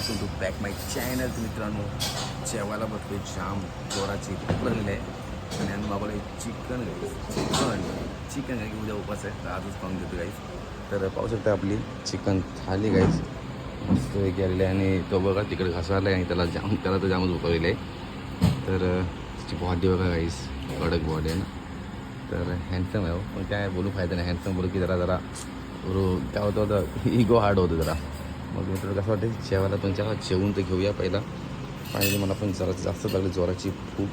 Welcome to back my channel. मित्रांनो, जेवायला बसलो जाम जोराची भूक लागलेली आहे आणि आम्ही मागवलं चिकन चिकन काय की उद्या उपास आहे तर आजच खाऊन घेतो गाईस. तर पाहू शकता आपली चिकन थाली गाईस मस्त वेगळी आलेली आहे आणि तो बघा तिकडे घासायला आहे आणि त्याला तर जामच भूक आहे. तर तिची बॉडी बघा गाईस, कडक बॉडी आहे ना. तर हँडसम आहे हो, पण काय बोलू फायदा नाही. हँडसम बोलू की जरा काय होतं इगो हार्ड होतं जरा. मग मित्र कसं वाटतं जेवायला तुमच्या जेवून तर घेऊया पहिला. फायनली मला पण जरा जास्त लागली जोराची भूक.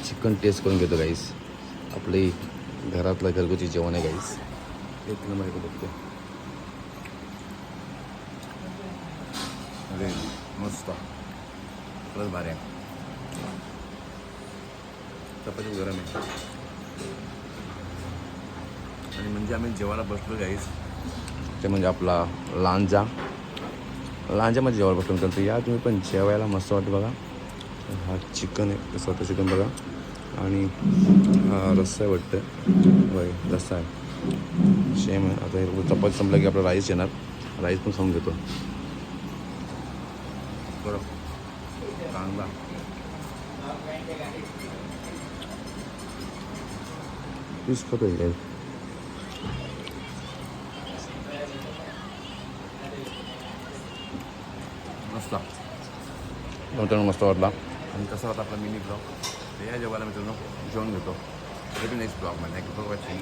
चिकन टेस्ट करून घेतो गाईस. आपली घरातलं घरगुती जेवण आहे गाईस, एक नंबर आहे बघतो. अरे मस्त, खरंच भारी आहे. चपाती गरम आहे आणि म्हणजे आम्ही जेवायला बसलो गाईस ते म्हणजे आपला लांजामध्ये जेवायला बसलो. मित्रांनो या तुम्ही पण जेवायला मस्त वाटतं बघा. हा चिकन आहे, स्वतः चिकन बघा आणि हा रस्सा आहे वाटतं. बाई रस्सा आहे सेम आहे. आता हे चपाती संपला की आपला राईस येणार, राईस पण खाऊन घेतो. बरं चांगला पीस खातो आहे. मस्त मित्रांनो, मस्त वाटला. आणि कसा होता आपला मिनी ब्लॉग. तर या जेवायला मित्रांनो जेवण घेतो. नेक्स्ट ब्लॉग मध्ये. Thank you for watching.